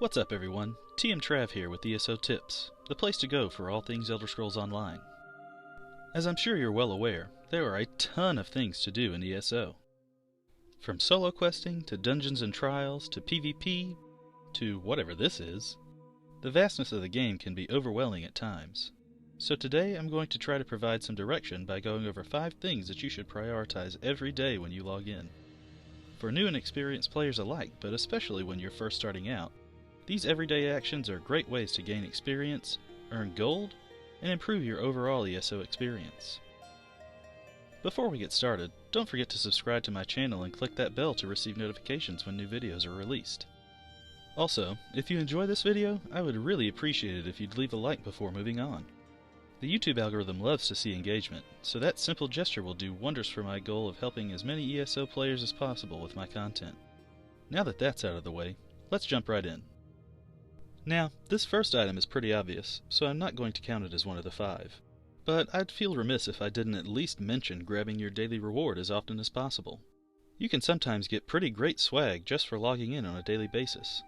What's up everyone, TM Trav here with ESO Tips, the place to go for all things Elder Scrolls Online. As I'm sure you're well aware, there are a ton of things to do in ESO. From solo questing, to dungeons and trials, to PvP, to whatever this is, the vastness of the game can be overwhelming at times. So today I'm going to try to provide some direction by going over 5 things that you should prioritize every day when you log in. For new and experienced players alike, but especially when you're first starting out, these everyday actions are great ways to gain experience, earn gold, and improve your overall ESO experience. Before we get started, don't forget to subscribe to my channel and click that bell to receive notifications when new videos are released. Also, if you enjoy this video, I would really appreciate it if you'd leave a like before moving on. The YouTube algorithm loves to see engagement, so that simple gesture will do wonders for my goal of helping as many ESO players as possible with my content. Now that that's out of the way, let's jump right in. Now, this first item is pretty obvious, so I'm not going to count it as one of the 5. But I'd feel remiss if I didn't at least mention grabbing your daily reward as often as possible. You can sometimes get pretty great swag just for logging in on a daily basis.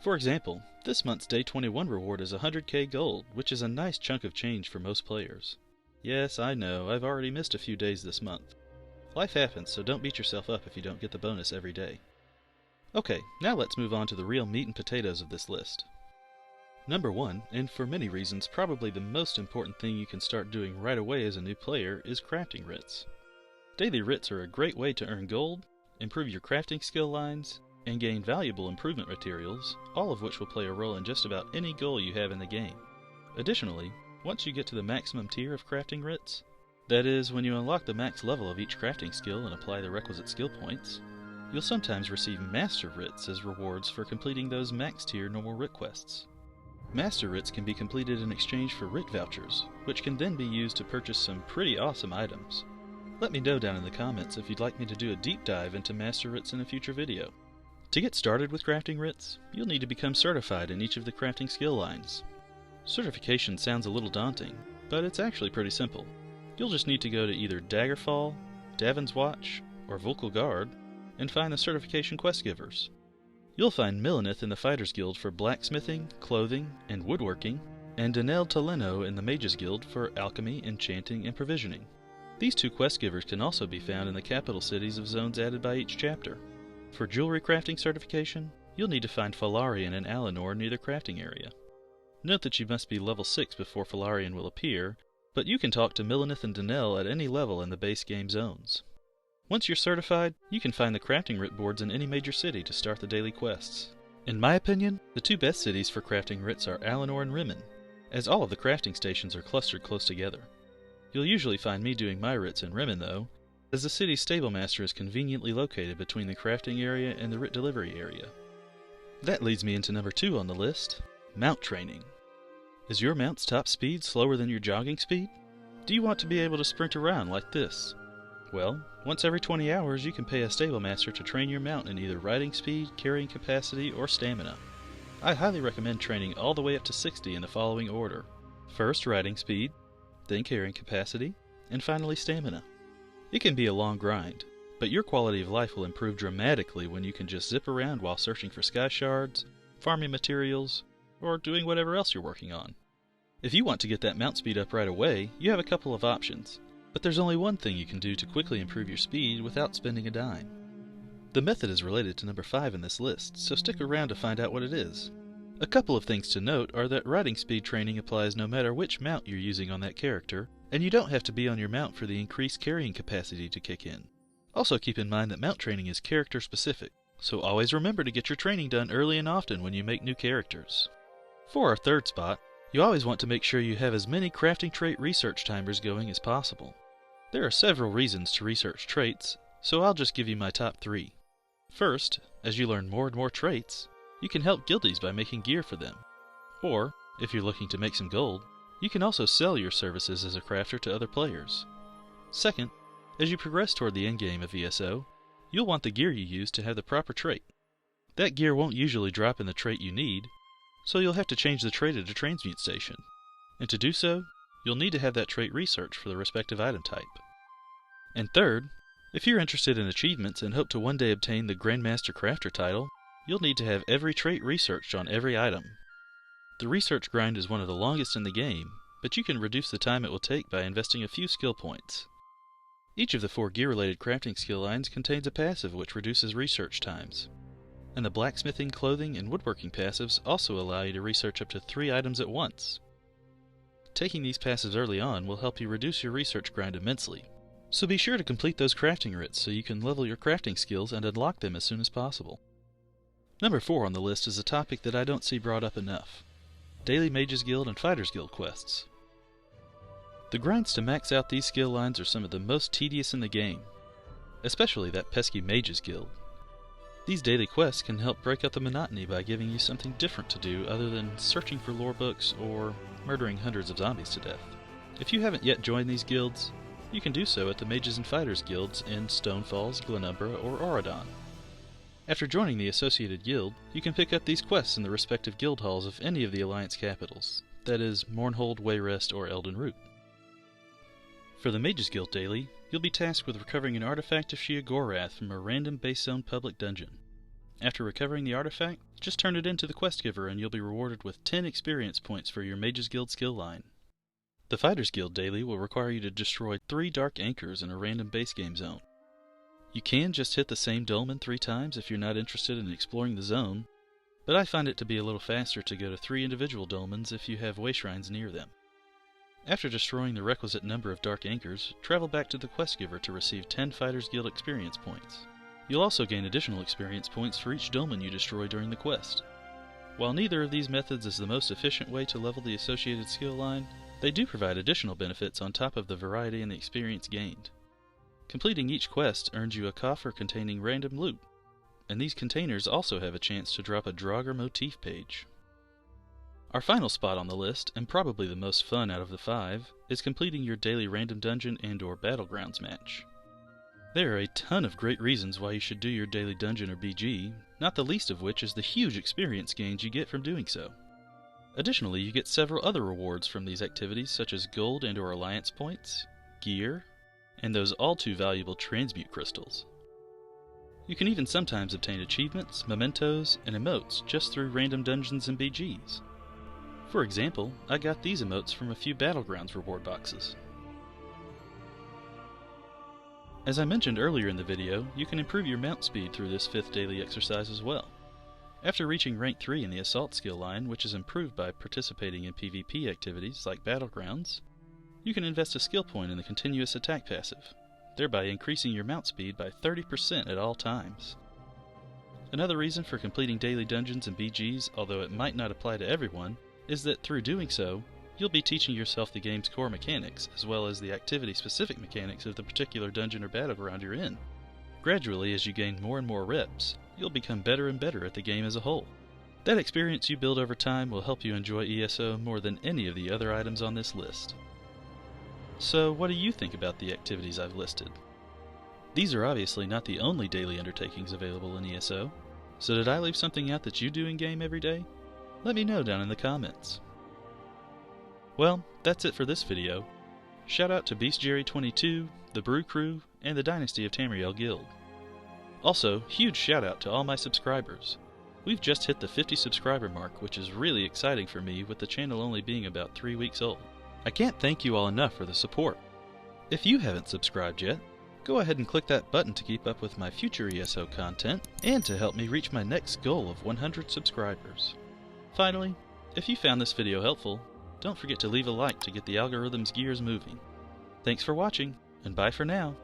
For example, this month's Day 21 reward is 100k gold, which is a nice chunk of change for most players. Yes, I know, I've already missed a few days this month. Life happens, so don't beat yourself up if you don't get the bonus every day. Okay, now let's move on to the real meat and potatoes of this list. Number 1, and for many reasons probably the most important thing you can start doing right away as a new player, is crafting writs. Daily writs are a great way to earn gold, improve your crafting skill lines, and gain valuable improvement materials, all of which will play a role in just about any goal you have in the game. Additionally, once you get to the maximum tier of crafting writs, that is, when you unlock the max level of each crafting skill and apply the requisite skill points, you'll sometimes receive master writs as rewards for completing those max tier normal writ quests. Master writs can be completed in exchange for writ vouchers, which can then be used to purchase some pretty awesome items. Let me know down in the comments if you'd like me to do a deep dive into master writs in a future video. To get started with crafting writs, you'll need to become certified in each of the crafting skill lines. Certification sounds a little daunting, but it's actually pretty simple. You'll just need to go to either Daggerfall, Davin's Watch, or Vulcal Guard, and find the certification quest givers. You'll find Millenith in the Fighters Guild for blacksmithing, clothing, and woodworking, and Danel Taleno in the Mages Guild for alchemy, enchanting, and provisioning. These 2 quest givers can also be found in the capital cities of zones added by each chapter. For jewelry crafting certification, you'll need to find Falarian and Alinor near the crafting area. Note that you must be level 6 before Falarian will appear, but you can talk to Millenith and Danel at any level in the base game zones. Once you're certified, you can find the crafting writ boards in any major city to start the daily quests. In my opinion, the 2 best cities for crafting writs are Alinor and Rimmen, as all of the crafting stations are clustered close together. You'll usually find me doing my writs in Rimmen though, as the city's stablemaster is conveniently located between the crafting area and the writ delivery area. That leads me into number 2 on the list, mount training. Is your mount's top speed slower than your jogging speed? Do you want to be able to sprint around like this? Well, once every 20 hours you can pay a stablemaster to train your mount in either riding speed, carrying capacity, or stamina. I highly recommend training all the way up to 60 in the following order. First riding speed, then carrying capacity, and finally stamina. It can be a long grind, but your quality of life will improve dramatically when you can just zip around while searching for sky shards, farming materials, or doing whatever else you're working on. If you want to get that mount speed up right away, you have a couple of options. But there's only one thing you can do to quickly improve your speed without spending a dime. The method is related to number 5 in this list, so stick around to find out what it is. A couple of things to note are that riding speed training applies no matter which mount you're using on that character, and you don't have to be on your mount for the increased carrying capacity to kick in. Also keep in mind that mount training is character specific, so always remember to get your training done early and often when you make new characters. For our 3rd spot, you always want to make sure you have as many crafting trait research timers going as possible. There are several reasons to research traits, so I'll just give you my top 3. First, as you learn more and more traits, you can help guildies by making gear for them. Or, if you're looking to make some gold, you can also sell your services as a crafter to other players. Second, as you progress toward the endgame of ESO, you'll want the gear you use to have the proper trait. That gear won't usually drop in the trait you need, so you'll have to change the trait at a transmute station. And to do so, you'll need to have that trait researched for the respective item type. And third, if you're interested in achievements and hope to one day obtain the Grandmaster Crafter title, you'll need to have every trait researched on every item. The research grind is one of the longest in the game, but you can reduce the time it will take by investing a few skill points. Each of the 4 gear-related crafting skill lines contains a passive which reduces research times. And the blacksmithing, clothing, and woodworking passives also allow you to research up to 3 items at once. Taking these passives early on will help you reduce your research grind immensely, so be sure to complete those crafting writs so you can level your crafting skills and unlock them as soon as possible. Number 4 on the list is a topic that I don't see brought up enough: Daily Mages Guild and Fighters Guild quests. The grinds to max out these skill lines are some of the most tedious in the game, especially that pesky Mages Guild. These daily quests can help break up the monotony by giving you something different to do other than searching for lore books or murdering hundreds of zombies to death. If you haven't yet joined these guilds, you can do so at the Mages and Fighters Guilds in Stone Falls, Glenumbra, or Auradon. After joining the associated guild, you can pick up these quests in the respective guild halls of any of the Alliance capitals, that is, Mournhold, Wayrest, or Elden Root. For the Mages Guild Daily, you'll be tasked with recovering an artifact of Sheogorath from a random base zone public dungeon. After recovering the artifact, just turn it in to the quest giver and you'll be rewarded with 10 experience points for your Mages Guild skill line. The Fighters Guild Daily will require you to destroy 3 dark anchors in a random base game zone. You can just hit the same dolmen 3 times if you're not interested in exploring the zone, but I find it to be a little faster to go to 3 individual dolmens if you have way shrines near them. After destroying the requisite number of dark anchors, travel back to the quest giver to receive 10 Fighters Guild experience points. You'll also gain additional experience points for each dolmen you destroy during the quest. While neither of these methods is the most efficient way to level the associated skill line, they do provide additional benefits on top of the variety and the experience gained. Completing each quest earns you a coffer containing random loot, and these containers also have a chance to drop a Draugr motif page. Our final spot on the list, and probably the most fun out of the 5, is completing your daily random dungeon and/or Battlegrounds match. There are a ton of great reasons why you should do your daily dungeon or BG, not the least of which is the huge experience gains you get from doing so. Additionally, you get several other rewards from these activities such as gold and/or alliance points, gear, and those all too valuable transmute crystals. You can even sometimes obtain achievements, mementos, and emotes just through random dungeons and BGs. For example, I got these emotes from a few Battlegrounds reward boxes. As I mentioned earlier in the video, you can improve your mount speed through this 5th daily exercise as well. After reaching rank 3 in the Assault skill line, which is improved by participating in PvP activities like Battlegrounds, you can invest a skill point in the continuous attack passive, thereby increasing your mount speed by 30% at all times. Another reason for completing daily dungeons and BGs, although it might not apply to everyone, is that through doing so, you'll be teaching yourself the game's core mechanics, as well as the activity-specific mechanics of the particular dungeon or battleground you're in. Gradually, as you gain more and more reps, you'll become better and better at the game as a whole. That experience you build over time will help you enjoy ESO more than any of the other items on this list. So, what do you think about the activities I've listed? These are obviously not the only daily undertakings available in ESO, so did I leave something out that you do in-game every day? Let me know down in the comments. Well, that's it for this video. Shout out to BeastJerry22, the Brew Crew, and the Dynasty of Tamriel Guild. Also, huge shout out to all my subscribers. We've just hit the 50 subscriber mark, which is really exciting for me with the channel only being about 3 weeks old. I can't thank you all enough for the support. If you haven't subscribed yet, go ahead and click that button to keep up with my future ESO content and to help me reach my next goal of 100 subscribers. Finally, if you found this video helpful, don't forget to leave a like to get the algorithm's gears moving. Thanks for watching, and bye for now.